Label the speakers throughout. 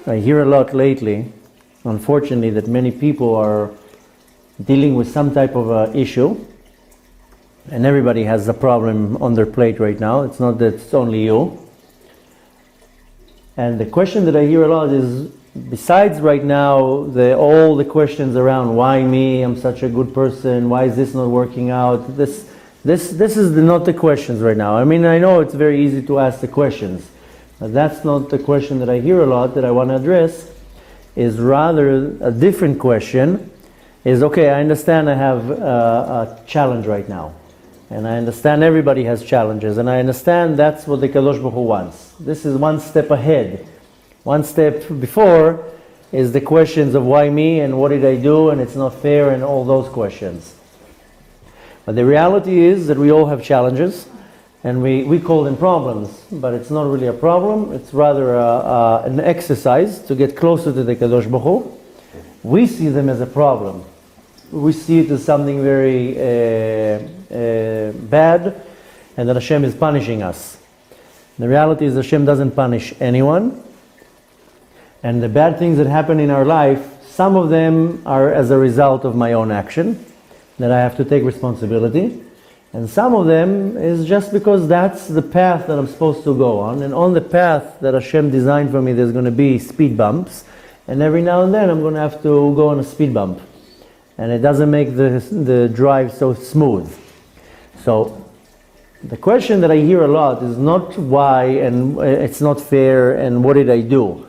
Speaker 1: I hear a lot lately, unfortunately, that many people are dealing with some type of issue, and everybody has a problem on their plate right now. It's not that it's only you. And the question that I hear a lot is, besides right now all the questions around why me, I'm such a good person, why is this not working out, this is not the questions right now. I mean, I know it's very easy to ask the questions, but that's not the question that I hear a lot that I want to address. Is rather a different question. Is, okay, I understand I have a challenge right now, and I understand everybody has challenges, and I understand that's what the Kadosh Baruch Hu wants. This is one step ahead. One step before is the questions of why me and what did I do and it's not fair and all those questions. But the reality is that we all have challenges, and we call them problems, but it's not really a problem. It's rather an exercise to get closer to the Kadosh Baruch Hu. We see them as a problem. We see it as something very bad, and that Hashem is punishing us. The reality is Hashem doesn't punish anyone, and the bad things that happen in our life, some of them are as a result of my own action, that I have to take responsibility, and some of them is just because that's the path that I'm supposed to go on, and on the path that Hashem designed for me there's going to be speed bumps, and every now and then I'm going to have to go on a speed bump, and it doesn't make the drive so smooth. So the question that I hear a lot is not why and it's not fair and what did I do.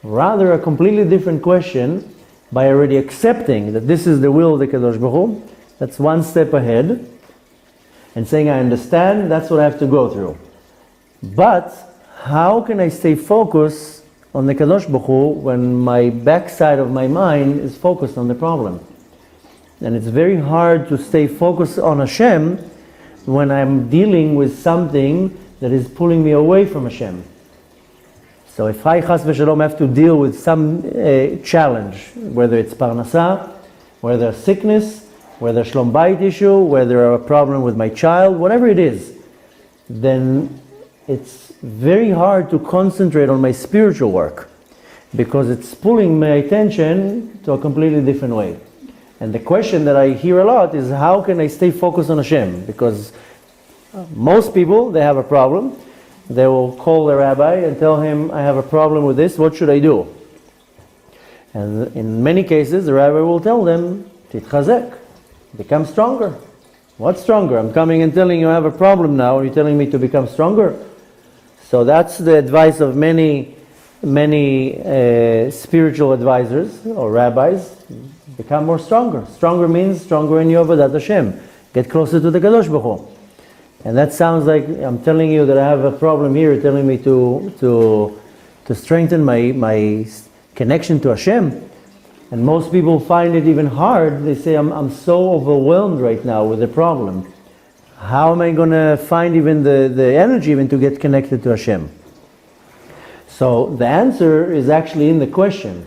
Speaker 1: Rather a completely different question, by already accepting that this is the will of the Kadosh Baruch Hu. That's one step ahead, and saying I understand, that's what I have to go through. But how can I stay focused on the Kadosh Baruch Hu when my backside of my mind is focused on the problem? And it's very hard to stay focused on Hashem when I'm dealing with something that is pulling me away from Hashem. So if I chas v'shalom have to deal with some challenge, whether it's parnasa, whether it's sickness, whether it's shlom bayit issue, whether a problem with my child, whatever it is, then it's very hard to concentrate on my spiritual work, because it's pulling my attention to a completely different way. And the question that I hear a lot is, how can I stay focused on Hashem? Because most people, they have a problem. They will call the rabbi and tell him, I have a problem with this, what should I do? And in many cases, the rabbi will tell them, titchazek, become stronger. What's stronger? I'm coming and telling you I have a problem now, and you're telling me to become stronger? So that's the advice of many spiritual advisors or rabbis. Become more stronger. Stronger means stronger in your avodat Hashem. Get closer to the Kadosh Baruch Hu. And that sounds like I'm telling you that I have a problem here, you're telling me to strengthen my connection to Hashem. And most people find it even hard. They say, I'm so overwhelmed right now with the problem. How am I going to find even the energy even to get connected to Hashem? So the answer is actually in the question.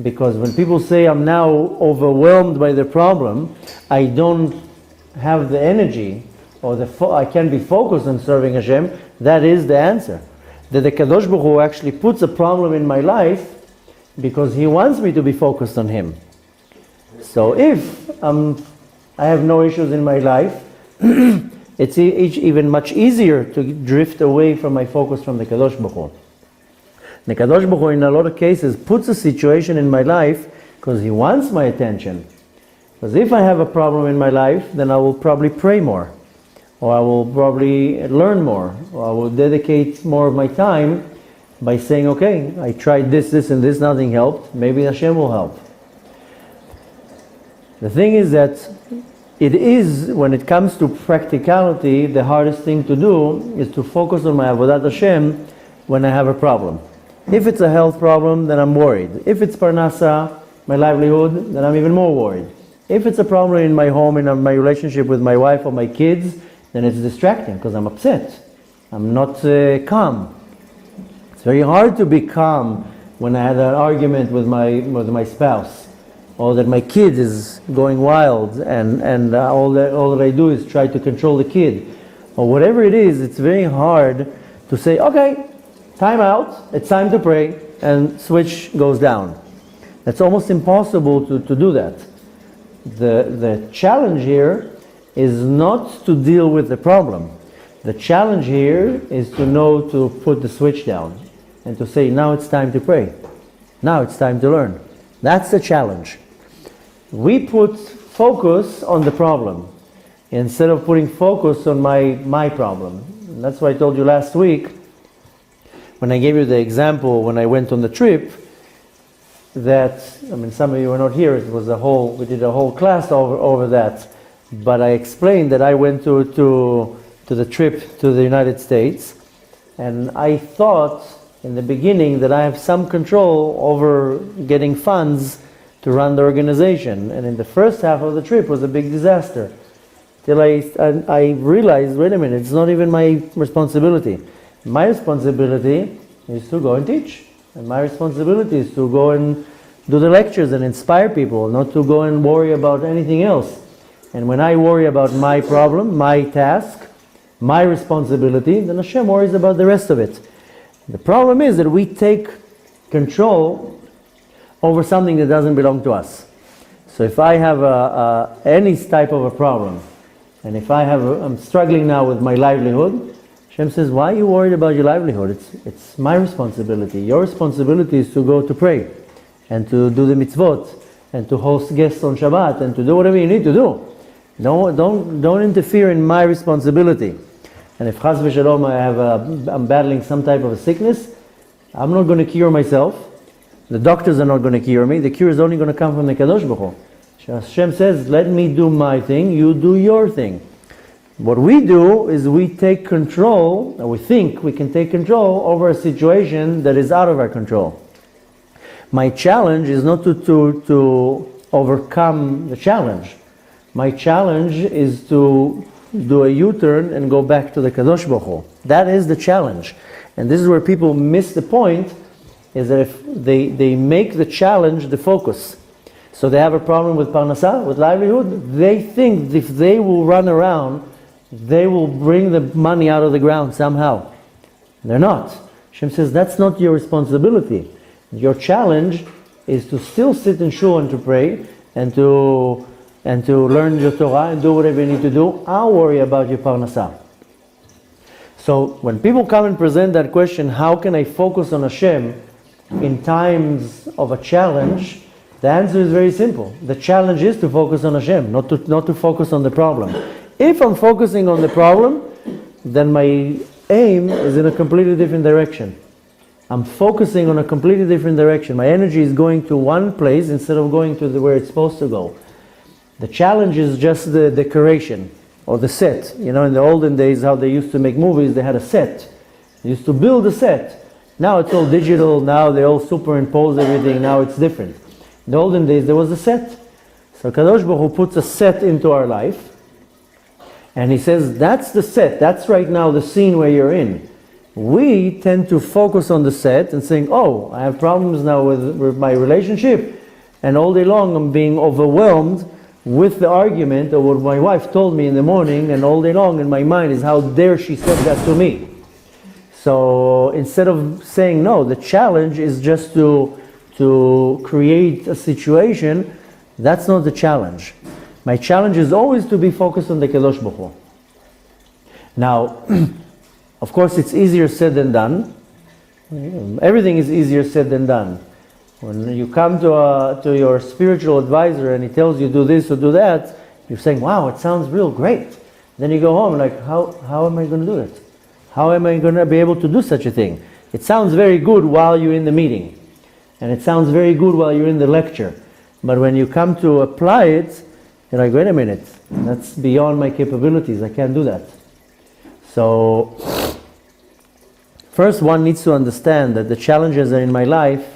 Speaker 1: Because when people say I'm now overwhelmed by the problem, I don't have the energy, or I can't be focused on serving Hashem, that is the answer. That the Kadosh Baruch Hu actually puts a problem in my life because He wants me to be focused on Him. So if I have no issues in my life, it's even much easier to drift away from my focus from the Kadosh Baruch Hu. The Kadosh Baruch Hu in a lot of cases puts a situation in my life because He wants my attention. Because if I have a problem in my life, then I will probably pray more, or I will probably learn more, or I will dedicate more of my time by saying, okay, I tried this, and this, nothing helped, maybe Hashem will help. The thing is that it is, when it comes to practicality, the hardest thing to do is to focus on my avodat Hashem when I have a problem. If it's a health problem, then I'm worried. If it's parnasa, my livelihood, then I'm even more worried. If it's a problem in my home, in my relationship with my wife or my kids, then it's distracting because I'm upset. I'm not calm. It's very hard to be calm when I had an argument with my spouse. or that my kid is going wild and all that I do is try to control the kid, or whatever it is, it's very hard to say, okay, time out, it's time to pray, and switch goes down. It's almost impossible to do that. The challenge here is not to deal with the problem. The challenge here is to know to put the switch down and to say, now it's time to pray. Now it's time to learn. That's the challenge. We put focus on the problem instead of putting focus on my problem. And that's why I told you last week, when I gave you the example when I went on the trip, that, some of you were not here, we did a whole class over that, but I explained that I went to the trip to the United States, and I thought in the beginning that I have some control over getting funds to run the organization, and in the first half of the trip was a big disaster. Till I realized, wait a minute, it's not even my responsibility. My responsibility is to go and teach. And my responsibility is to go and do the lectures and inspire people, not to go and worry about anything else. And when I worry about my problem, my task, my responsibility, then Hashem worries about the rest of it. The problem is that we take control over something that doesn't belong to us. So if I have any type of a problem, and if I'm struggling now with my livelihood, Hashem says, why are you worried about your livelihood? It's my responsibility. Your responsibility is to go to pray, and to do the mitzvot, and to host guests on Shabbat, and to do whatever you need to do. Don't interfere in my responsibility. And if chas v'shalom I'm battling some type of a sickness, I'm not going to cure myself. The doctors are not going to cure me. The cure is only going to come from the Kadosh Baruch Hu. Hashem says, let me do my thing, you do your thing. What we do is we take control, or we think we can take control over a situation that is out of our control. My challenge is not to overcome the challenge. My challenge is to do a U-turn and go back to the Kadosh Baruch Hu. That is the challenge. And this is where people miss the point, is that if they make the challenge the focus. So they have a problem with parnasah, with livelihood. They think if they will run around, they will bring the money out of the ground somehow. They're not. Hashem says that's not your responsibility. Your challenge is to still sit in shul and to pray and to learn your Torah and do whatever you need to do. I'll worry about your parnasah. So when people come and present that question, how can I focus on Hashem in times of a challenge? The answer is very simple. The challenge is to focus on Hashem, not to focus on the problem. If I'm focusing on the problem, then my aim is in a completely different direction. I'm focusing on a completely different direction. My energy is going to one place instead of going to where it's supposed to go. The challenge is just the decoration or the set. In the olden days, how they used to make movies, they had a set. They used to build a set. Now it's all digital. Now they all superimpose everything. Now it's different. In the olden days, there was a set. So Kadosh Baruch Hu puts a set into our life, and He says, that's the set. That's right now the scene where you're in. We tend to focus on the set and saying, oh, I have problems now with my relationship, and all day long I'm being overwhelmed with the argument of what my wife told me in the morning, and all day long in my mind is how dare she said that to me. So instead of saying no, the challenge is just to create a situation. That's not the challenge. My challenge is always to be focused on the Kadosh Baruch Hu. Now, of course, it's easier said than done. Everything is easier said than done. When you come to your spiritual advisor and he tells you do this or do that, you're saying, wow, it sounds real great. Then you go home and like, how am I going to do it? How am I going to be able to do such a thing? It sounds very good while you're in the meeting. And it sounds very good while you're in the lecture. But when you come to apply it, you're like, wait a minute, that's beyond my capabilities. I can't do that. So, first one needs to understand that the challenges are in my life.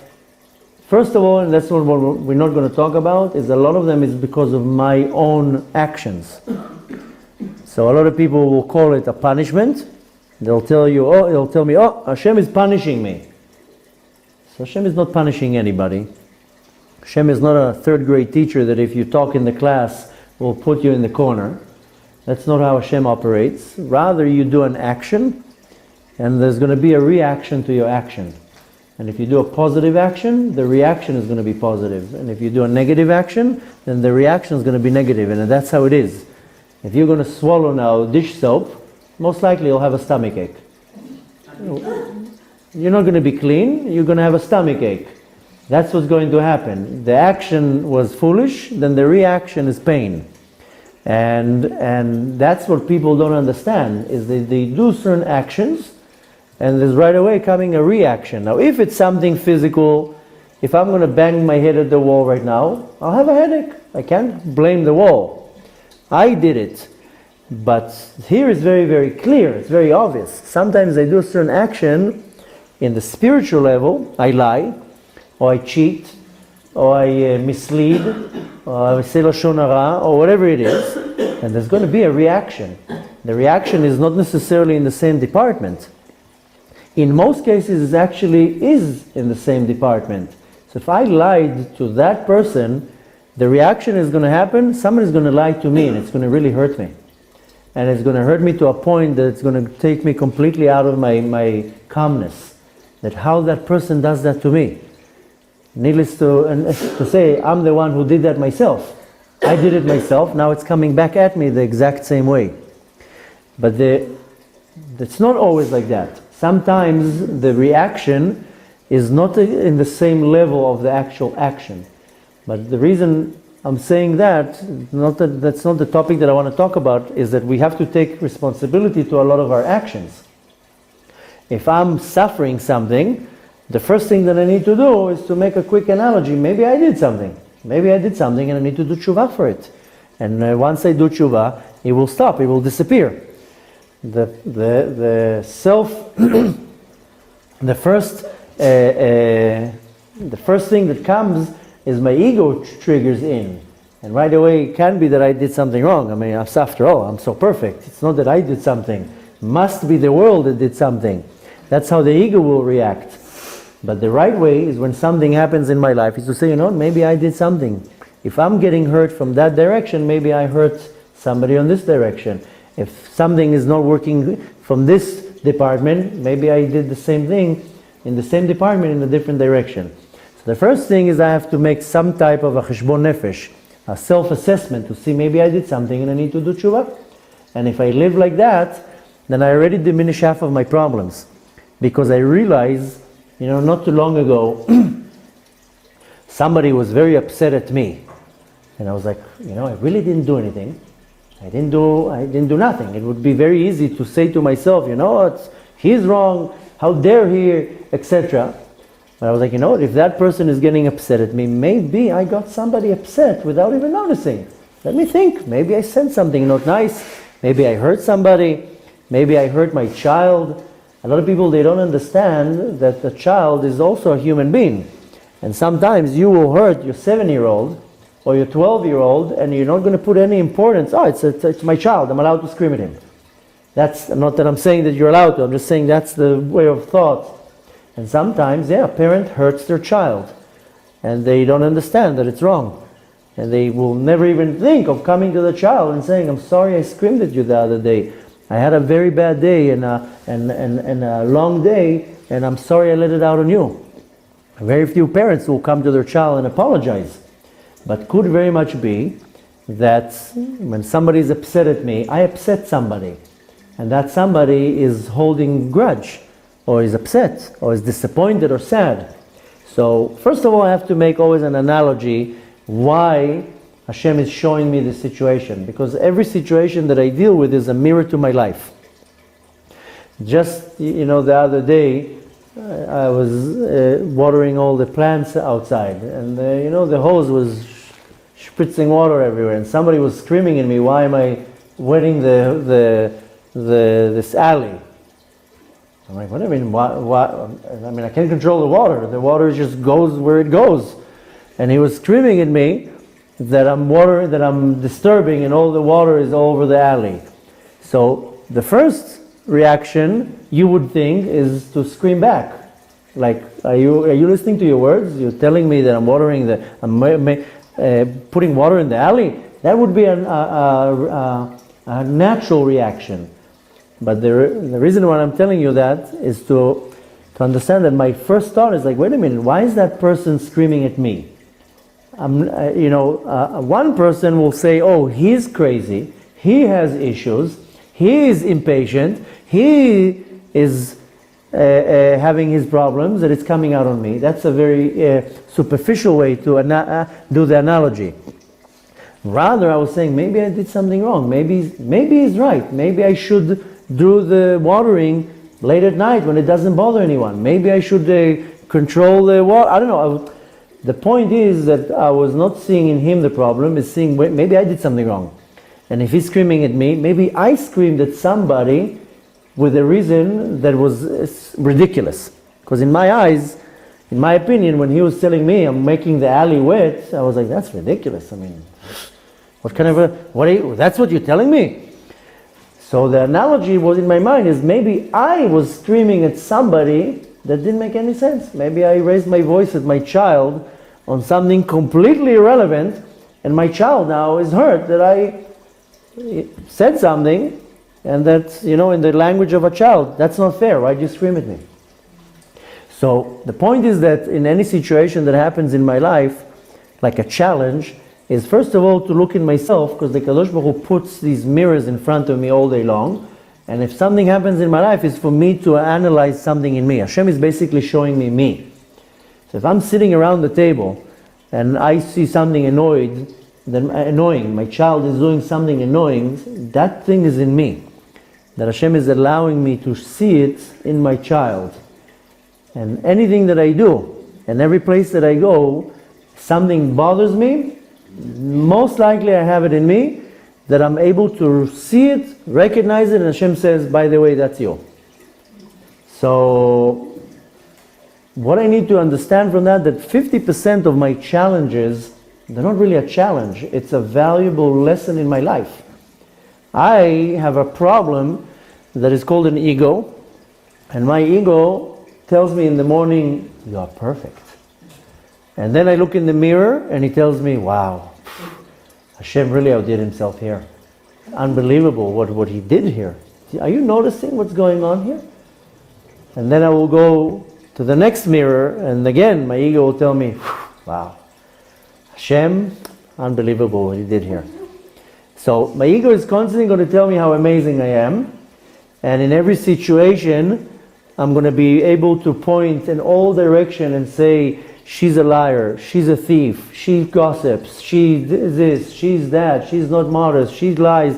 Speaker 1: First of all, and that's what we're not going to talk about, is a lot of them is because of my own actions. So a lot of people will call it a punishment. They'll tell me, Hashem is punishing me. So Hashem is not punishing anybody. Hashem is not a third grade teacher that if you talk in the class will put you in the corner. That's not how Hashem operates. Rather, you do an action and there's going to be a reaction to your action. And if you do a positive action, the reaction is going to be positive. And if you do a negative action, then the reaction is going to be negative. And that's how it is. If you're going to swallow now dish soap, most likely you'll have a stomach ache. You're not going to be clean, you're going to have a stomach ache. That's what's going to happen. The action was foolish, then the reaction is pain. And that's what people don't understand, is they do certain actions, and there's right away coming a reaction. Now, if it's something physical, if I'm going to bang my head at the wall right now, I'll have a headache. I can't blame the wall. I did it. But here it's very, very clear. It's very obvious. Sometimes I do a certain action in the spiritual level. I lie, or I cheat, or I mislead, or I say lashon hara, or whatever it is, and there's going to be a reaction. The reaction is not necessarily in the same department. In most cases, it actually is in the same department. So if I lied to that person, the reaction is going to happen. Someone is going to lie to me, and it's going to really hurt me. And it's going to hurt me to a point that it's going to take me completely out of my calmness. That how that person does that to me. Needless to say, I'm the one who did that myself. I did it myself, now it's coming back at me the exact same way. But it's not always like that. Sometimes the reaction is not in the same level of the actual action. But the reason I'm saying that's not the topic that I want to talk about, is that we have to take responsibility to a lot of our actions. If I'm suffering something, the first thing that I need to do is to make a quick analogy. Maybe I did something. Maybe I did something and I need to do tshuva for it. And once I do tshuva, it will stop, it will disappear. The first thing that comes is my ego triggers in. And right away it can be that I did something wrong. I mean, after all, I'm so perfect. It's not that I did something. It must be the world that did something. That's how the ego will react. But the right way is when something happens in my life is to say, maybe I did something. If I'm getting hurt from that direction, maybe I hurt somebody on this direction. If something is not working from this department, maybe I did the same thing in the same department in a different direction. So the first thing is I have to make some type of a cheshbon nefesh, a self-assessment to see maybe I did something and I need to do tshuva. And if I live like that, then I already diminish half of my problems. Because I realize, not too long ago, somebody was very upset at me. And I was like, I really didn't do anything. I didn't do nothing. It would be very easy to say to myself, he's wrong, how dare he, etc. But I was like, if that person is getting upset at me, maybe I got somebody upset without even noticing. Let me think. Maybe I said something not nice. Maybe I hurt somebody. Maybe I hurt my child. A lot of people, they don't understand that the child is also a human being. And sometimes you will hurt your 7-year-old or your 12-year-old and you're not going to put any importance. It's my child, I'm allowed to scream at him. That's not that I'm saying that you're allowed to, I'm just saying that's the way of thought. And sometimes, a parent hurts their child and they don't understand that it's wrong. And they will never even think of coming to the child and saying, I'm sorry I screamed at you the other day. I had a very bad day and a long day, and I'm sorry I let it out on you. Very few parents will come to their child and apologize. But could very much be that when somebody is upset at me, I upset somebody. And that somebody is holding grudge, or is upset, or is disappointed or sad. So first of all, I have to make always an analogy why Hashem is showing me this situation, because every situation that I deal with is a mirror to my life. Just, the other day, I was watering all the plants outside, and the hose was spritzing water everywhere, and somebody was screaming at me, why am I wetting this alley? I'm like, what do you mean, what? I mean, I can't control the water just goes where it goes. And he was screaming at me that I'm disturbing and all the water is all over the alley. So the first reaction you would think is to scream back. Like, are you listening to your words? You're telling me that I'm watering putting water in the alley? That would be a natural reaction. But the reason why I'm telling you that is to understand that my first thought is like, wait a minute, why is that person screaming at me? One person will say, oh, he's crazy, he has issues, he is impatient, he is having his problems, that it's coming out on me. That's a very superficial way to do the analogy. Rather, I was saying, maybe I did something wrong. Maybe he's right. Maybe I should do the watering late at night when it doesn't bother anyone. Maybe I should control the water. I don't know. The point is that I was not seeing in him the problem, is seeing maybe I did something wrong. And if he's screaming at me, maybe I screamed at somebody with a reason that was ridiculous. Because in my eyes, in my opinion, when he was telling me I'm making the alley wet, I was like, that's ridiculous. I mean, what kind of that's what you're telling me? So the analogy was in my mind is maybe I was screaming at somebody that didn't make any sense. Maybe I raised my voice at my child on something completely irrelevant, and my child now is hurt that I said something, and that, in the language of a child, that's not fair. Why'd you scream at me? So the point is that in any situation that happens in my life, like a challenge, is first of all to look in myself, because the Kadosh Baruch Hu puts these mirrors in front of me all day long, and if something happens in my life, it's for me to analyze something in me. Hashem is basically showing me me. So if I'm sitting around the table and I see something annoying, my child is doing something annoying, that thing is in me. That Hashem is allowing me to see it in my child. And anything that I do, and every place that I go, something bothers me, most likely I have it in me, that I'm able to see it, recognize it, and Hashem says, by the way, that's you. So, what I need to understand from that 50% of my challenges, they're not really a challenge, it's a valuable lesson in my life. I have a problem that is called an ego, and my ego tells me in the morning, you are perfect. And then I look in the mirror and he tells me, wow, Hashem really outdid himself here. Unbelievable what he did here. Are you noticing what's going on here? And then I will go to the next mirror, and again my ego will tell me, wow, Hashem, unbelievable what he did here. So my ego is constantly going to tell me how amazing I am, and in every situation I'm going to be able to point in all direction and say, she's a liar, she's a thief, she gossips, she's this, she's that, she's not modest, she lies.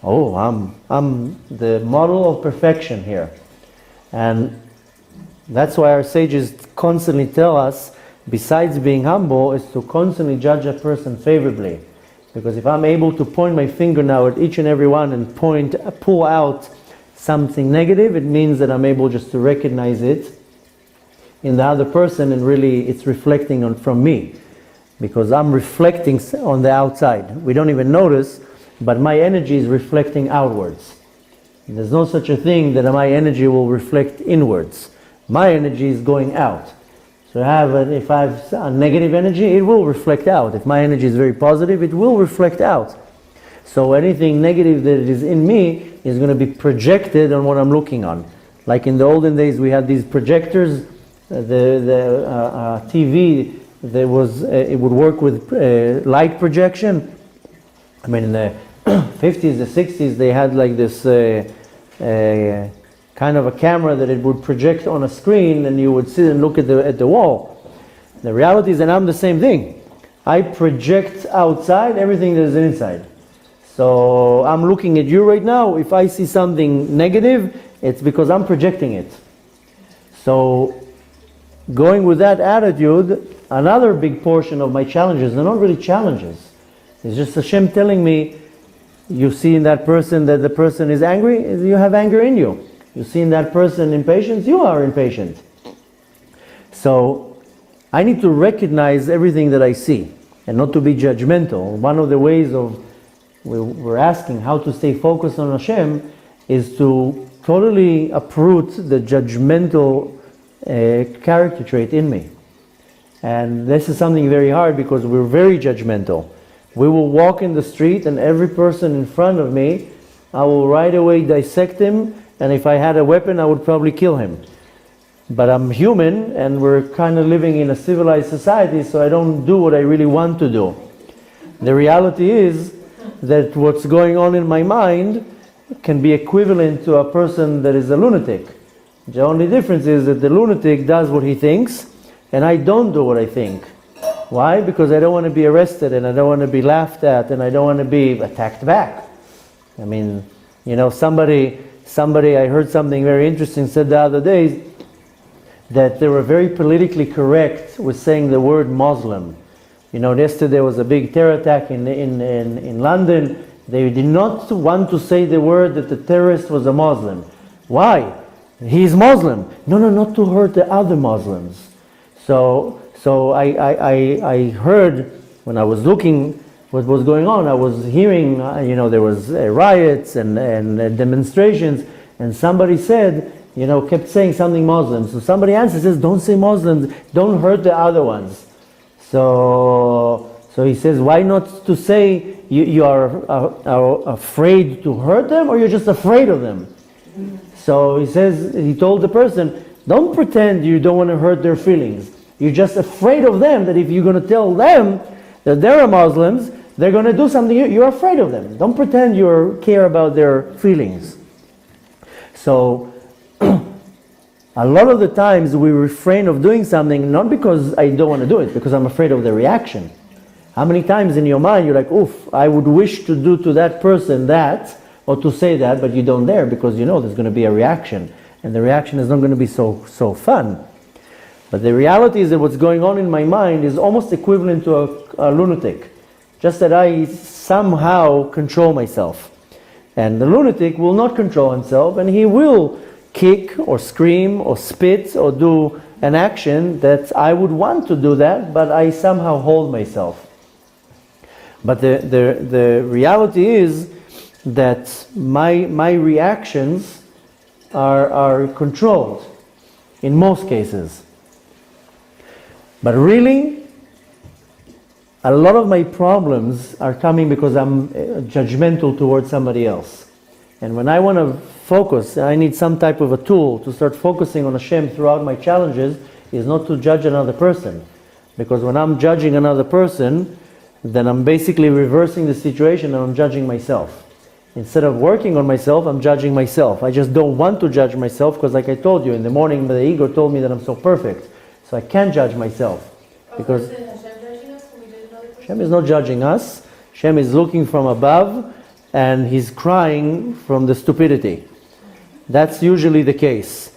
Speaker 1: Oh, I'm the model of perfection here. And that's why our sages constantly tell us, besides being humble, is to constantly judge a person favorably. Because if I'm able to point my finger now at each and every one and pull out something negative, it means that I'm able just to recognize it in the other person, and really it's reflecting from me. Because I'm reflecting on the outside. We don't even notice, but my energy is reflecting outwards. There's no such a thing that my energy will reflect inwards. My energy is going out. So if I have a negative energy, it will reflect out. If my energy is very positive, it will reflect out. So anything negative that is in me is going to be projected on what I'm looking on. Like in the olden days, we had these projectors. The TV, it would work with light projection. I mean, in the 50s, the 60s, they had like this kind of a camera that it would project on a screen, and you would sit and look at the wall. The reality is that I'm the same thing. I project outside everything that is inside. So I'm looking at you right now. If I see something negative, it's because I'm projecting it. So going with that attitude, another big portion of my challenges, they're not really challenges. It's just Hashem telling me, you see in that person that the person is angry, you have anger in you. You see in that person impatience, you are impatient. So I need to recognize everything that I see and not to be judgmental. One of the ways we're asking how to stay focused on Hashem is to totally uproot the judgmental character trait in me. And this is something very hard because we're very judgmental. We will walk in the street and every person in front of me, I will right away dissect him, and if I had a weapon, I would probably kill him. But I'm human and we're kind of living in a civilized society, so I don't do what I really want to do. The reality is that what's going on in my mind can be equivalent to a person that is a lunatic. The only difference is that the lunatic does what he thinks and I don't do what I think. Why? Because I don't want to be arrested and I don't want to be laughed at and I don't want to be attacked back. I mean, somebody, I heard something very interesting said the other day, that they were very politically correct with saying the word Muslim. Yesterday was a big terror attack in London. They did not want to say the word that the terrorist was a Muslim. Why? He's Muslim. No, not to hurt the other Muslims. So I heard, when I was looking what was going on, I was hearing, there was riots and demonstrations, and somebody said, kept saying something Muslim. So somebody answers, says, don't say Muslims, don't hurt the other ones. So he says, why not to say you are afraid to hurt them, or you're just afraid of them? So he told the person, don't pretend you don't want to hurt their feelings. You're just afraid of them, that if you're going to tell them that they're Muslims, they're going to do something, you're afraid of them. Don't pretend you care about their feelings. So, a lot of the times we refrain of doing something, not because I don't want to do it, because I'm afraid of the reaction. How many times in your mind you're like, oof, I would wish to do to that person that, or to say that, but you don't dare because you know there's going to be a reaction. And the reaction is not going to be so fun. But the reality is that what's going on in my mind is almost equivalent to a lunatic. Just that I somehow control myself. And the lunatic will not control himself, and he will kick or scream or spit or do an action that I would want to do that, but I somehow hold myself. But the reality is that my reactions are controlled in most cases. But really, a lot of my problems are coming because I'm judgmental towards somebody else. And when I want to focus, I need some type of a tool to start focusing on Hashem throughout my challenges, is not to judge another person. Because when I'm judging another person, then I'm basically reversing the situation and I'm judging myself. Instead of working on myself, I'm judging myself. I just don't want to judge myself because, like I told you, in the morning the ego told me that I'm so perfect. So I can't judge myself. Because Hashem is not judging us. Hashem is looking from above and He's crying from the stupidity. That's usually the case.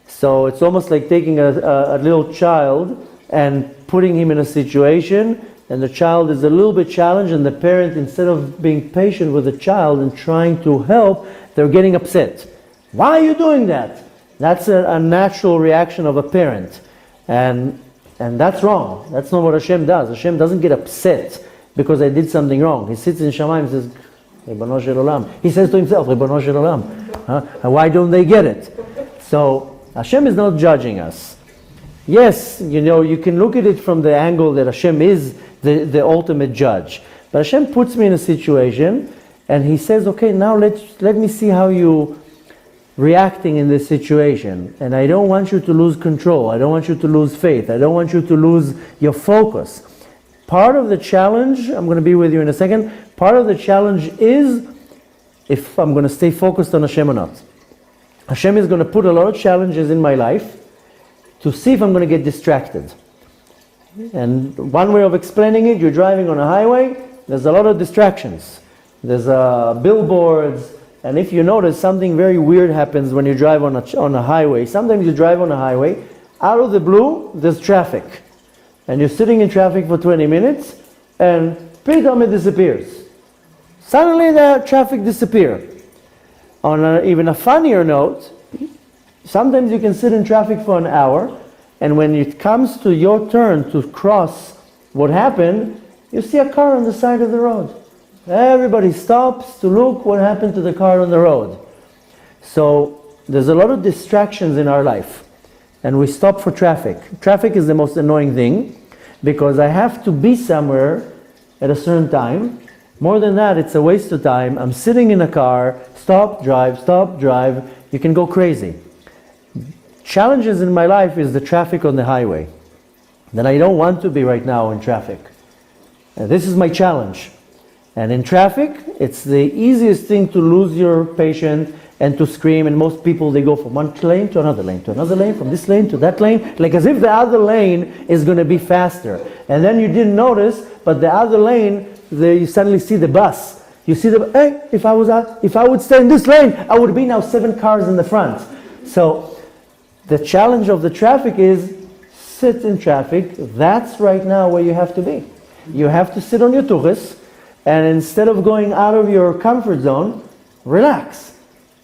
Speaker 1: So it's almost like taking a little child and putting him in a situation, and the child is a little bit challenged, and the parent, instead of being patient with the child and trying to help, they're getting upset. Why are you doing that? That's a natural reaction of a parent. And that's wrong. That's not what Hashem does. Hashem doesn't get upset because I did something wrong. He sits in Shamayim and says, Ribono shel olam. He says to himself, Ribono shel olam. Why don't they get it? So Hashem is not judging us. Yes, you can look at it from the angle that Hashem is the ultimate judge. But Hashem puts me in a situation and He says, okay, now let me see how you reacting in this situation. And I don't want you to lose control. I don't want you to lose faith. I don't want you to lose your focus. Part of the challenge, I'm going to be with you in a second, part of the challenge is if I'm going to stay focused on Hashem or not. Hashem is going to put a lot of challenges in my life to see if I'm going to get distracted. And one way of explaining it, you're driving on a highway, there's a lot of distractions. There's billboards, and if you notice, something very weird happens when you drive on a highway. Sometimes you drive on a highway, out of the blue, there's traffic. And you're sitting in traffic for 20 minutes, and pidom it disappears. Suddenly the traffic disappears. On even a funnier note, sometimes you can sit in traffic for an hour, and when it comes to your turn to cross what happened, you see a car on the side of the road. Everybody stops to look what happened to the car on the road. So there's a lot of distractions in our life. and we stop for traffic. Traffic is the most annoying thing because I have to be somewhere at a certain time. More than that, it's a waste of time. I'm sitting in a car, stop, drive, you can go crazy. Challenges in my life is the traffic on the highway. Then I don't want to be right now in traffic. And this is my challenge. And in traffic, it's the easiest thing to lose your patience and to scream. And most people, they go from one lane to another lane, from this lane to that lane, like as if the other lane is going to be faster. And then you didn't notice, but the other lane, you suddenly see the bus. You see hey, if I would stay in this lane, I would be now 7 cars in the front. So the challenge of the traffic is sit in traffic. That's right now where you have to be. You have to sit on your tuchus, and instead of going out of your comfort zone, relax.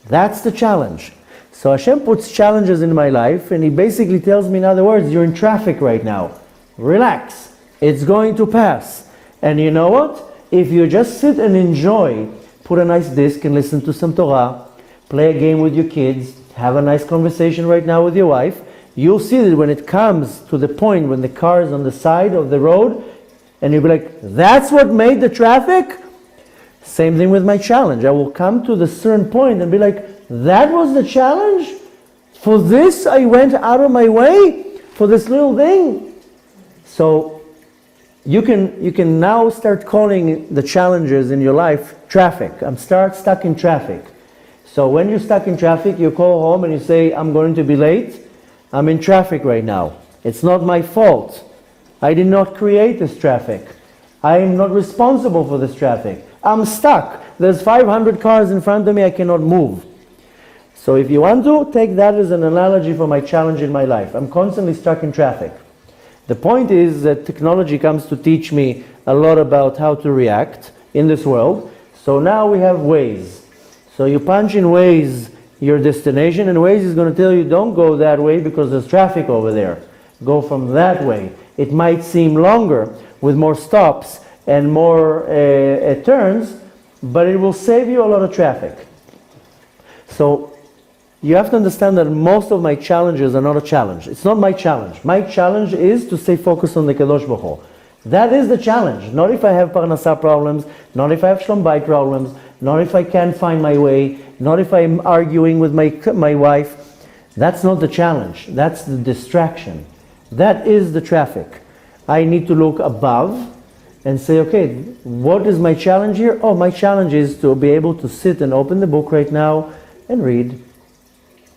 Speaker 1: That's the challenge. So Hashem puts challenges in my life, and He basically tells me, in other words, you're in traffic right now. Relax. It's going to pass. And you know what? If you just sit and enjoy, put a nice disc and listen to some Torah, play a game with your kids, have a nice conversation right now with your wife, you'll see that when it comes to the point when the car is on the side of the road, and you'll be like, that's what made the traffic? Same thing with my challenge. I will come to the certain point and be like, that was the challenge? For this I went out of my way? For this little thing? So you can now start calling the challenges in your life traffic. I'm stuck in traffic. So when you're stuck in traffic, you call home and you say, I'm going to be late. I'm in traffic right now. It's not my fault. I did not create this traffic. I am not responsible for this traffic. I'm stuck. There's 500 cars in front of me. I cannot move. So if you want to, take that as an analogy for my challenge in my life. I'm constantly stuck in traffic. The point is that technology comes to teach me a lot about how to react in this world. So now we have Waze. So you punch in Waze your destination, and Waze is going to tell you, don't go that way because there's traffic over there. Go from that way. It might seem longer with more stops and more turns, but it will save you a lot of traffic. So you have to understand that most of my challenges are not a challenge. It's not my challenge. My challenge is to stay focused on the Kadosh Baruch Hu. That is the challenge. Not if I have parnasa problems, not if I have shlom bayit problems, not if I can't find my way, not if I'm arguing with my wife. That's not the challenge. That's the distraction. That is the traffic. I need to look above and say, okay, what is my challenge here? Oh, my challenge is to be able to sit and open the book right now and read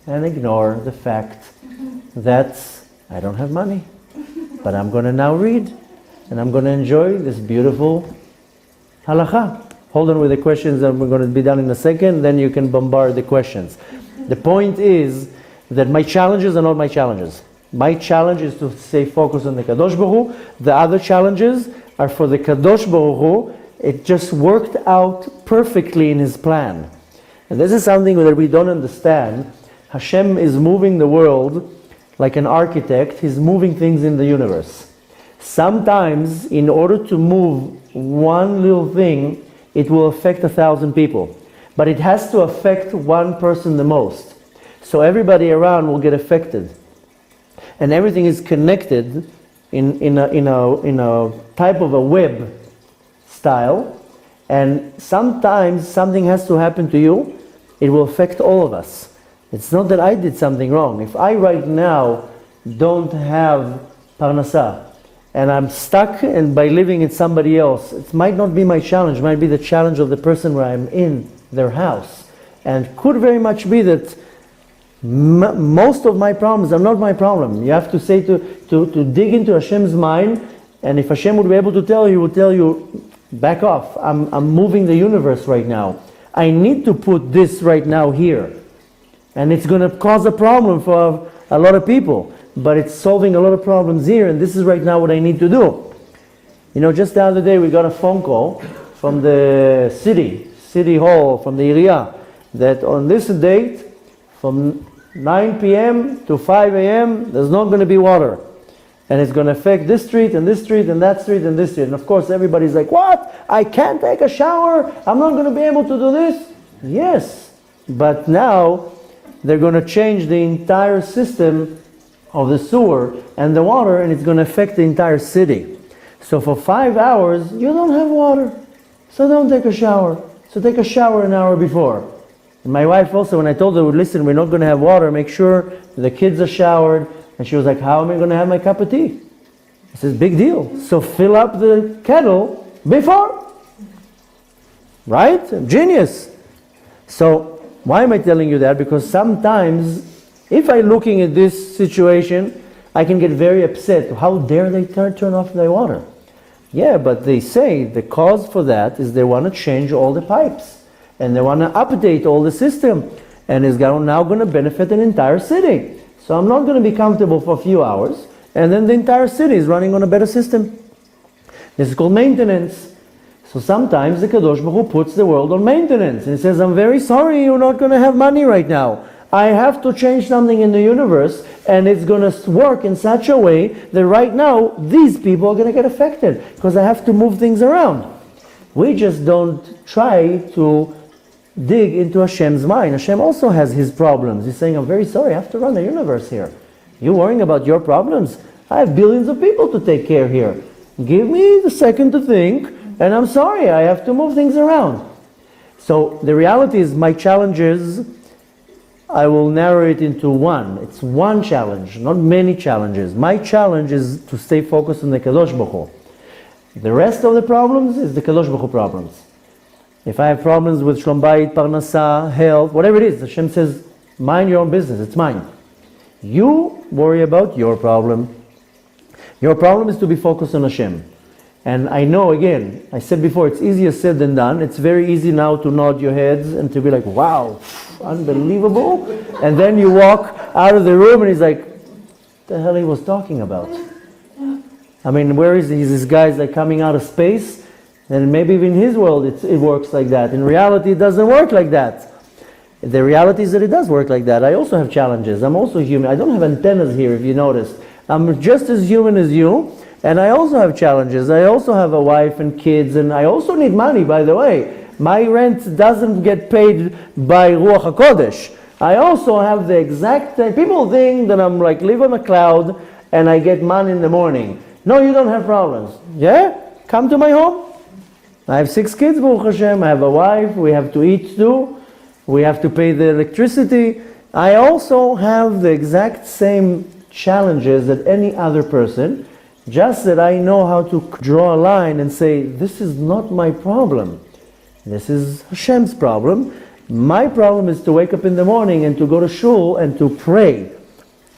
Speaker 1: and ignore the fact that I don't have money. But I'm going to now read and I'm going to enjoy this beautiful halakha. Hold on with the questions that we're going to be done in a second, then you can bombard the questions. The point is that my challenges are not my challenges. My challenge is to stay focused on the Kadosh Baruch Hu. The other challenges are for the Kadosh Baruch Hu. It just worked out perfectly in His plan. And this is something that we don't understand. Hashem is moving the world like an architect. He's moving things in the universe. Sometimes, in order to move one little thing, it will affect 1,000 people. But it has to affect one person the most. So everybody around will get affected. And everything is connected in a type of a web style. And sometimes something has to happen to you. It will affect all of us. It's not that I did something wrong. If I right now don't have parnasa, and I'm stuck and by living in somebody else, it might not be my challenge. It might be the challenge of the person where I'm in their house. And could very much be that most of my problems are not my problem. You have to say to dig into Hashem's mind, and if Hashem would be able to tell you, He would tell you, back off. I'm moving the universe right now. I need to put this right now here. And it's going to cause a problem for a lot of people. But it's solving a lot of problems here, and this is right now what I need to do. You know, just the other day we got a phone call from the city hall, from the area, that on this date, from 9 p.m. to 5 a.m., there's not going to be water. And it's going to affect this street, and this street, and that street, and this street. And of course everybody's like, what? I can't take a shower? I'm not going to be able to do this? Yes. But now, they're going to change the entire system of the sewer and the water, and it's going to affect the entire city. So for 5 hours, you don't have water. So don't take a shower. So take a shower an hour before. And my wife also, when I told her, listen, we're not going to have water, make sure the kids are showered. And she was like, how am I going to have my cup of tea? I said, big deal. So fill up the kettle before. Right? Genius. So why am I telling you that? Because sometimes, if I'm looking at this situation, I can get very upset. How dare they turn off their water? Yeah, but they say the cause for that is they want to change all the pipes. And they want to update all the system. And it's now going to benefit an entire city. So I'm not going to be comfortable for a few hours. And then the entire city is running on a better system. This is called maintenance. So sometimes the Kadosh Baruch Hu puts the world on maintenance. And he says, I'm very sorry, you're not going to have money right now. I have to change something in the universe, and it's going to work in such a way that right now, these people are going to get affected, because I have to move things around. We just don't try to dig into Hashem's mind. Hashem also has his problems. He's saying, I'm very sorry, I have to run the universe here. You worrying about your problems? I have billions of people to take care here. Give me the second to think, and I'm sorry, I have to move things around. So the reality is, my challenges, I will narrow it into one. It's one challenge, not many challenges. My challenge is to stay focused on the Kadosh Baruch Hu. The rest of the problems is the Kadosh Baruch Hu problems. If I have problems with Shlom Bayit, Parnasa, health, whatever it is, Hashem says, mind your own business, it's mine. You worry about your problem. Your problem is to be focused on Hashem. And I know, again, I said before, it's easier said than done. It's very easy now to nod your heads and to be like, wow, unbelievable. And then you walk out of the room and he's like, what the hell he was talking about? I mean, where is he? These guys like coming out of space? And maybe even in his world it works like that. In reality, it doesn't work like that. The reality is that it does work like that. I also have challenges. I'm also human. I don't have antennas here, if you noticed. I'm just as human as you. And I also have challenges. I also have a wife and kids, and I also need money, by the way. My rent doesn't get paid by Ruach HaKodesh. I also have the exact thing. People think that I'm like live on a cloud and I get money in the morning. No, you don't have problems. Yeah? Come to my home. I have 6 kids, Baruch Hashem. I have a wife. We have to eat too. We have to pay the electricity. I also have the exact same challenges that any other person. Just that I know how to draw a line and say, this is not my problem. This is Hashem's problem. My problem is to wake up in the morning and to go to shul and to pray.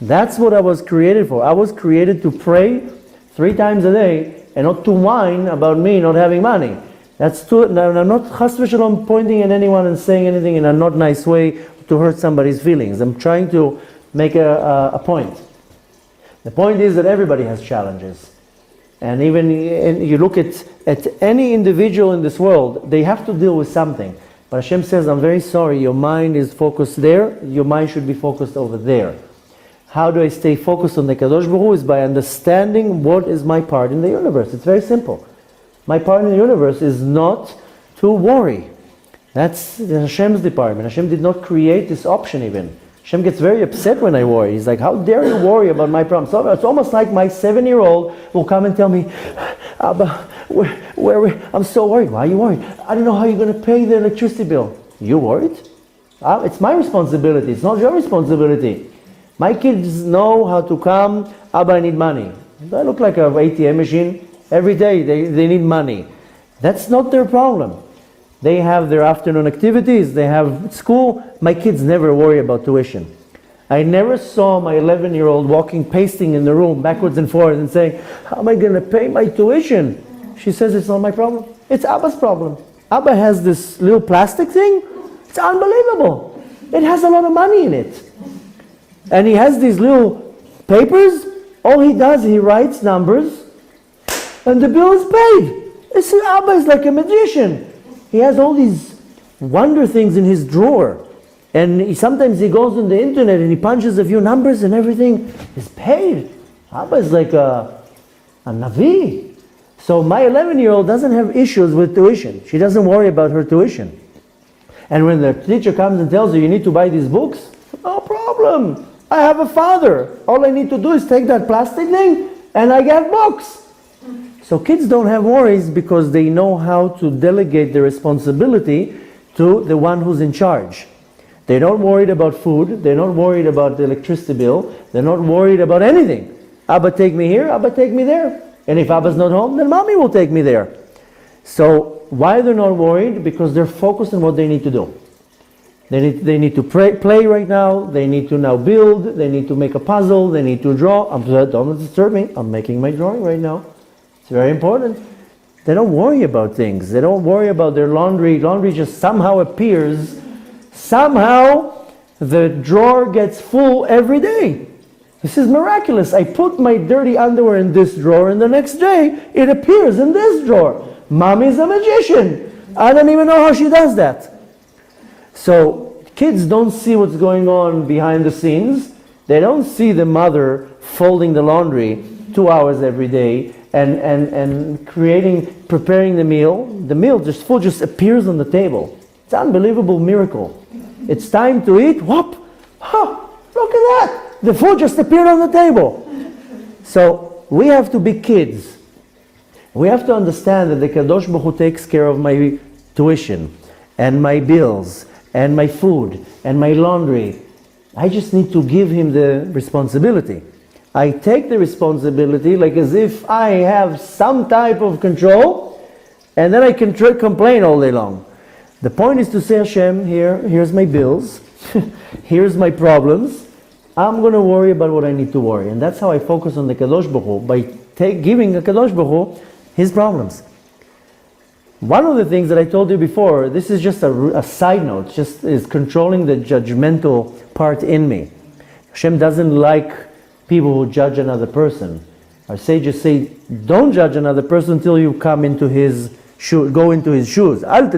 Speaker 1: That's what I was created for. I was created to pray 3 times a day and not to whine about me not having money. That's too, I'm not chas v'shalom pointing at anyone and saying anything in a not nice way to hurt somebody's feelings. I'm trying to make a point. The point is that everybody has challenges. And even you look at any individual in this world, they have to deal with something. But Hashem says, I'm very sorry, your mind is focused there, your mind should be focused over there. How do I stay focused on the Kadosh Baruch Hu? Is by understanding what is my part in the universe. It's very simple. My part in the universe is not to worry. That's Hashem's department. Hashem did not create this option even. Hashem gets very upset when I worry. He's like, how dare you worry about my problem? So it's almost like my 7-year-old will come and tell me, Abba, I'm so worried. Why are you worried? I don't know how you're going to pay the electricity bill. You worried? It's my responsibility. It's not your responsibility. My kids know how to come, Abba, I need money. I look like an ATM machine. Every day they need money. That's not their problem. They have their afternoon activities, they have school. My kids never worry about tuition. I never saw my 11-year-old walking, pacing in the room backwards and forwards and saying, how am I going to pay my tuition? She says, it's not my problem. It's Abba's problem. Abba has this little plastic thing. It's unbelievable. It has a lot of money in it. And he has these little papers. All he does, he writes numbers and the bill is paid. Abba is like a magician. He has all these wonder things in his drawer. And sometimes he goes on the internet and he punches a few numbers and everything is paid. Abba is like a Navi. So my 11-year-old doesn't have issues with tuition. She doesn't worry about her tuition. And when the teacher comes and tells her, you need to buy these books, no problem. I have a father. All I need to do is take that plastic thing and I get books. So kids don't have worries because they know how to delegate the responsibility to the one who's in charge. They're not worried about food. They're not worried about the electricity bill. They're not worried about anything. Abba take me here, Abba take me there. And if Abba's not home, then mommy will take me there. So why they're not worried? Because they're focused on what they need to do. They need to play right now. They need to now build. They need to make a puzzle. They need to draw. Don't disturb me. I'm making my drawing right now. It's very important. They don't worry about things. They don't worry about their laundry. Laundry just somehow appears. Somehow the drawer gets full every day. This is miraculous. I put my dirty underwear in this drawer and the next day it appears in this drawer. Mommy's a magician. I don't even know how she does that. So kids don't see what's going on behind the scenes. They don't see the mother folding the laundry 2 hours every day and preparing the meal. The meal just appears on the table. It's an unbelievable miracle. It's time to eat. Whoop! Oh, look at that! The food just appeared on the table. So we have to be kids. We have to understand that the Kadosh Baruch Hu takes care of my tuition and my bills and my food and my laundry. I just need to give him the responsibility. I take the responsibility like as if I have some type of control, and then I can complain all day long. The point is to say, Hashem, here's my bills, here's my problems. I'm going to worry about what I need to worry. And that's how I focus on the Kadosh Baruch Hu, by giving the Kadosh Baruch Hu his problems. One of the things that I told you before, this is just a side note, just is controlling the judgmental part in me. Hashem doesn't like people who judge another person. Our sages say, don't judge another person until you come into his shoes, go into his shoes. Don't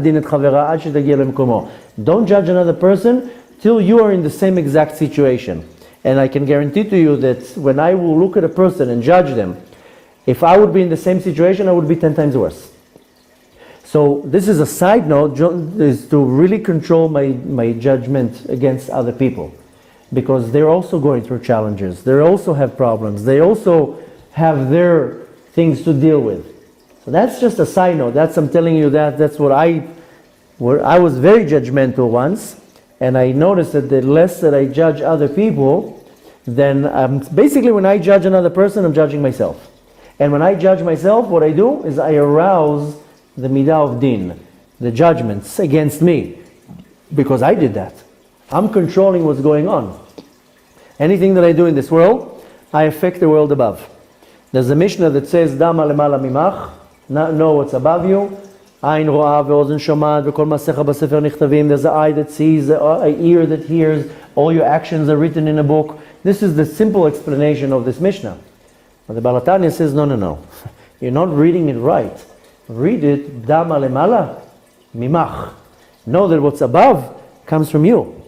Speaker 1: judge another person till you are in the same exact situation. And I can guarantee to you that when I will look at a person and judge them, if I would be in the same situation, I would be 10 times worse. So this is a side note, is to really control my judgment against other people. Because they're also going through challenges. They also have problems. They also have their things to deal with. So that's just a side note. I'm telling you that's what I was very judgmental once. And I noticed that the less that I judge other people, then basically when I judge another person, I'm judging myself. And when I judge myself, what I do is I arouse the midah of din, the judgments against me, because I did that. I'm controlling what's going on. Anything that I do in this world, I affect the world above. There's a Mishnah that says, Dama lemala mimach, know what's above you. Ain ro'ah ve'ozen shomad ve'kol masecha b'sefer nichtavim. There's an eye that sees, an ear that hears. All your actions are written in a book. This is the simple explanation of this Mishnah. But the Baal HaTanya says, no. You're not reading it right. Read it, Dama lemala mimach. Know that what's above comes from you.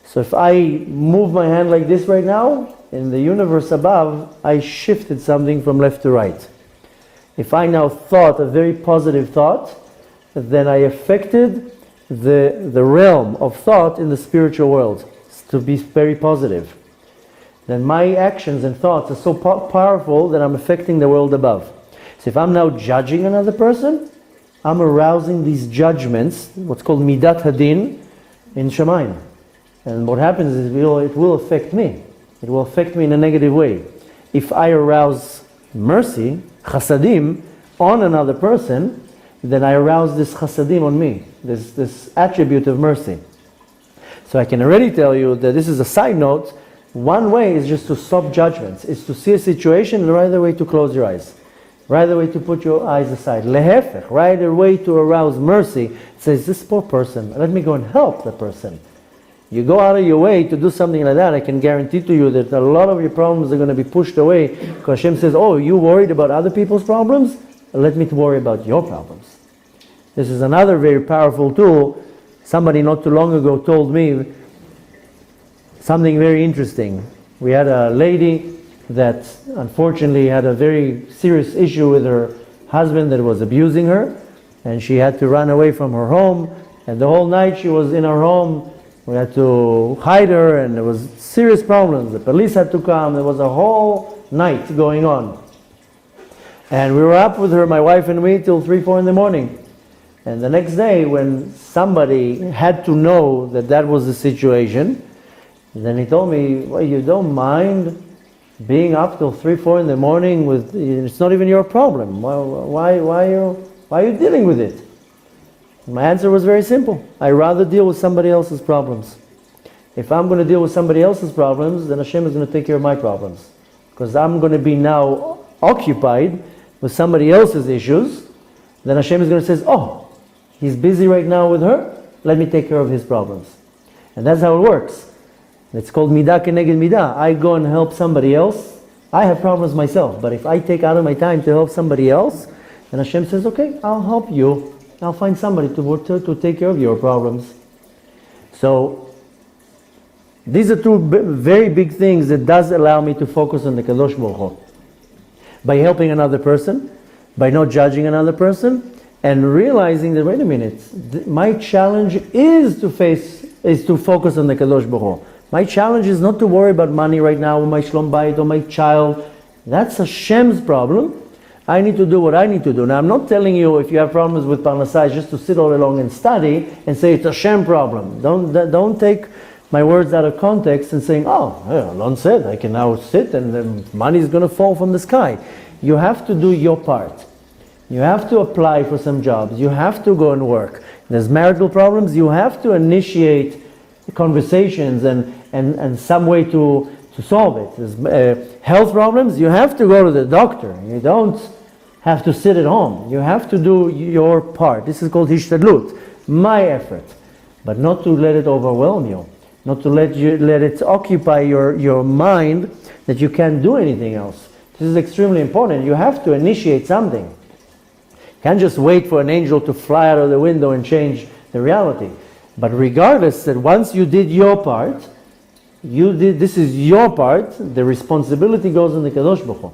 Speaker 1: So if I move my hand like this right now, in the universe above, I shifted something from left to right. If I now thought a very positive thought, then I affected the realm of thought in the spiritual world to be very positive. Then my actions and thoughts are so powerful that I'm affecting the world above. So if I'm now judging another person, I'm arousing these judgments, what's called midat hadin, in Shamayim. And what happens is it will affect me. It will affect me in a negative way. If I arouse mercy, chasadim, on another person, then I arouse this chasadim on me, this attribute of mercy. So I can already tell you that this is a side note. One way is just to stop judgments, is to see a situation and right away to close your eyes. Right away to put your eyes aside. Lehefech, right away to arouse mercy. It says, this poor person, let me go and help the person. You go out of your way to do something like that, I can guarantee to you that a lot of your problems are going to be pushed away, because Hashem says, oh, you worried about other people's problems? Let me worry about your problems. This is another very powerful tool. Somebody not too long ago told me something very interesting. We had a lady that unfortunately had a very serious issue with her husband that was abusing her, and she had to run away from her home, and the whole night she was in her home We had to hide her, and there was serious problems. The police had to come. There was a whole night going on. And we were up with her, my wife and me, till 3, 4 in the morning. And the next day, when somebody had to know that that was the situation, then he told me, well, you don't mind being up till 3, 4 in the morning with, it's not even your problem. Why are you dealing with it? My answer was very simple. I'd rather deal with somebody else's problems. If I'm going to deal with somebody else's problems, then Hashem is going to take care of my problems. Because I'm going to be now occupied with somebody else's issues, then Hashem is going to say, oh, he's busy right now with her, let me take care of his problems. And that's how it works. It's called midah keneged midah. I go and help somebody else. I have problems myself, but if I take out of my time to help somebody else, then Hashem says, okay, I'll help you. I'll find somebody to take care of your problems. So, these are two very big things that does allow me to focus on the Kadosh Baruch Hu. By helping another person, by not judging another person, and realizing that, wait a minute, my challenge is to focus on the Kadosh Baruch Hu. My challenge is not to worry about money right now, or my shlom bayit, or my child. That's Hashem's problem. I need to do what I need to do. Now, I'm not telling you if you have problems with parnasah just to sit all along and study and say it's a Hashem problem. Don't take my words out of context and saying, oh, Alon said I can now sit and the money is going to fall from the sky. You have to do your part. You have to apply for some jobs. You have to go and work. There's marital problems. You have to initiate conversations and some way to solve it. There's health problems. You have to go to the doctor. You don't have to sit at home. You have to do your part. This is called hishtadlut, my effort, but not to let it overwhelm you, not to let it occupy your mind that you can't do anything else. This is extremely important. You have to initiate something. You can't just wait for an angel to fly out of the window and change the reality. But regardless, that once you did your part, this is your part, the responsibility goes on the Kadosh Baruch Hu.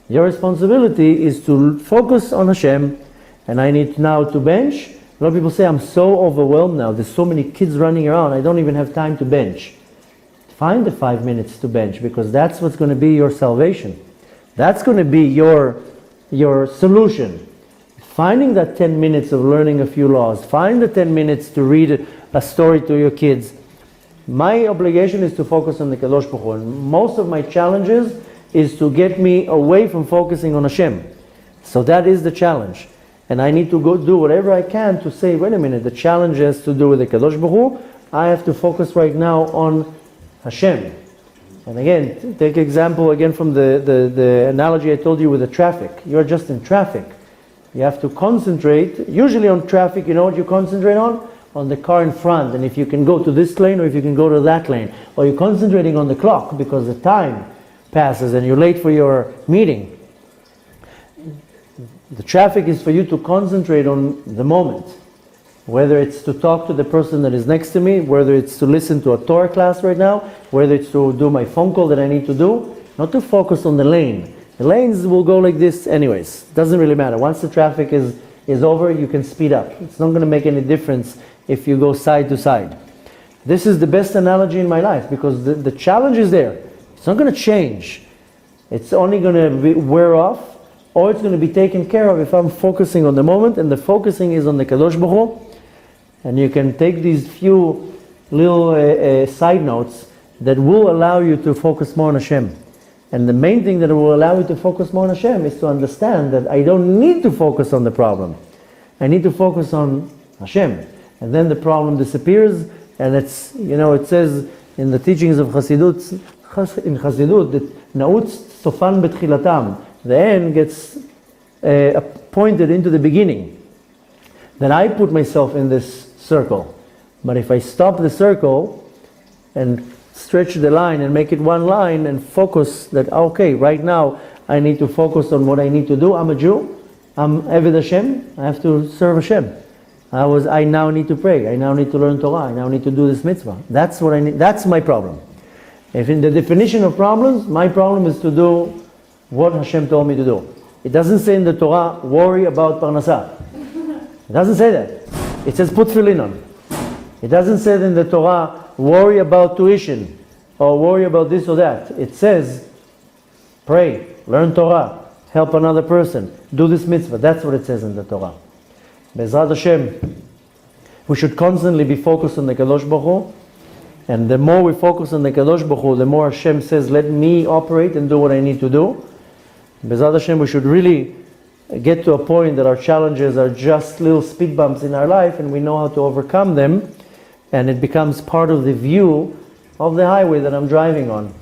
Speaker 1: Your responsibility is to focus on Hashem, and I need now to bench. A lot of people say, I'm so overwhelmed now, there's so many kids running around, I don't even have time to bench. Find the 5 minutes to bench, because that's what's going to be your salvation. That's going to be your solution. Finding that 10 minutes of learning a few laws, find the 10 minutes to read a story to your kids. My obligation is to focus on the Kadosh Baruch Hu, and most of my challenges is to get me away from focusing on Hashem. So that is the challenge. And I need to go do whatever I can to say, wait a minute, the challenge has to do with the Kadosh Baruch Hu. I have to focus right now on Hashem. And again, take example again from the analogy I told you with the traffic. You're just in traffic. You have to concentrate, usually on traffic, you know what you concentrate on? On the car in front, and if you can go to this lane or if you can go to that lane. Or you're concentrating on the clock because the time passes and you're late for your meeting. The traffic is for you to concentrate on the moment. Whether it's to talk to the person that is next to me, whether it's to listen to a Torah class right now, whether it's to do my phone call that I need to do, not to focus on the lane. The lanes will go like this anyways. Doesn't really matter. Once the traffic is over, you can speed up. It's not going to make any difference if you go side to side. This is the best analogy in my life because the challenge is there. It's not going to change. It's only going to wear off, or it's going to be taken care of if I'm focusing on the moment, and the focusing is on the Kadosh Baruch Hu. And you can take these few little side notes that will allow you to focus more on Hashem. And the main thing that will allow you to focus more on Hashem is to understand that I don't need to focus on the problem. I need to focus on Hashem. And then the problem disappears, and it's, it says in the teachings of Chassidut, that Na'utz Sofan Betchilatam, the end gets pointed into the beginning. Then I put myself in this circle. But if I stop the circle and stretch the line and make it one line and focus that, okay, right now I need to focus on what I need to do. I'm a Jew. I'm Eved Hashem. I have to serve Hashem. I now need to pray. I now need to learn Torah. I now need to do this mitzvah. That's what I need. That's my problem. If in the definition of problems, my problem is to do what Hashem told me to do. It doesn't say in the Torah, worry about parnasah. It doesn't say that. It says put tefillin on. It doesn't say in the Torah, worry about tuition, or worry about this or that. It says, pray, learn Torah, help another person, do this mitzvah. That's what it says in the Torah. Be'ezrat Hashem, we should constantly be focused on the Kadosh Baruch Hu, and the more we focus on the Kadosh Baruch Hu, the more Hashem says, let me operate and do what I need to do. Be'ezrat Hashem, we should really get to a point that our challenges are just little speed bumps in our life, and we know how to overcome them, and it becomes part of the view of the highway that I'm driving on.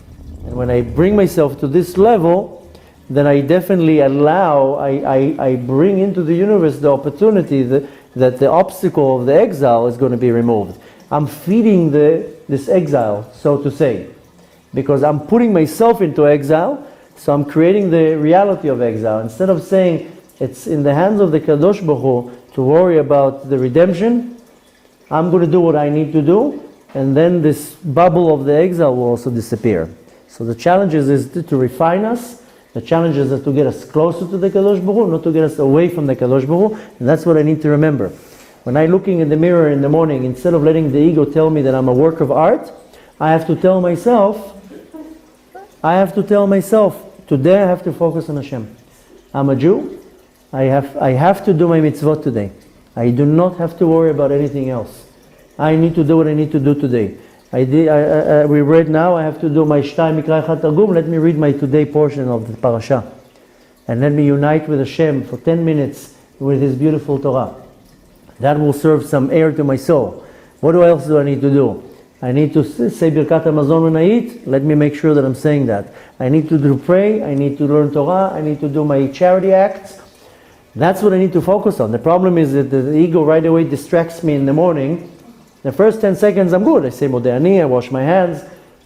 Speaker 1: And when I bring myself to this level, then I definitely allow, I bring into the universe the opportunity that the obstacle of the exile is going to be removed. I'm feeding this exile, so to say, because I'm putting myself into exile, so I'm creating the reality of exile. Instead of saying it's in the hands of the Kadosh Baruch Hu to worry about the redemption, I'm going to do what I need to do, and then this bubble of the exile will also disappear. So the challenge is to refine us. The challenge is to get us closer to the Kadosh Baruch Hu, not to get us away from the Kadosh Baruch Hu. And that's what I need to remember. When I'm looking in the mirror in the morning, instead of letting the ego tell me that I'm a work of art, I have to tell myself, today I have to focus on Hashem. I'm a Jew. I have to do my mitzvot today. I do not have to worry about anything else. I need to do what I need to do today. We read now, I have to do my Shtay Mikra Echad Targum. Let me read my today portion of the parasha. And let me unite with Hashem for 10 minutes with His beautiful Torah. That will serve some air to my soul. What else do I need to do? I need to say Birkat HaMazon when I eat. Let me make sure that I'm saying that. I need to pray. I need to learn Torah. I need to do my charity acts. That's what I need to focus on. The problem is that the ego right away distracts me in the morning. The first 10 seconds I'm good. I say Modeh Ani, I wash my hands.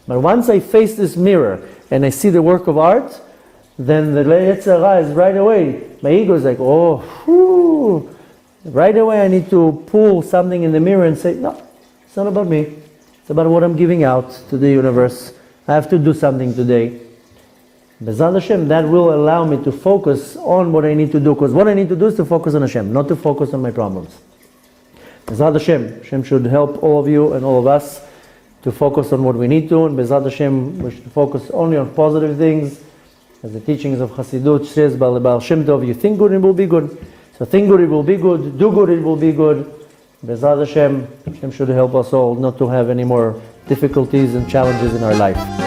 Speaker 1: But once I face this mirror and I see the work of art, then the Yetzer Hara is right away. My ego is like, oh, whew. Right away I need to pull something in the mirror and say, no, it's not about me. It's about what I'm giving out to the universe. I have to do something today. Be'ezrat Hashem, that will allow me to focus on what I need to do. Because what I need to do is to focus on Hashem, not to focus on my problems. Be'ezrat Hashem should help all of you and all of us to focus on what we need to. And Be'ezrat Hashem, we should focus only on positive things. As the teachings of Chassidut says, Baal Shem Tov, you think good, it will be good. So think good, it will be good. Do good, it will be good. Be'ezrat Hashem should help us all not to have any more difficulties and challenges in our life.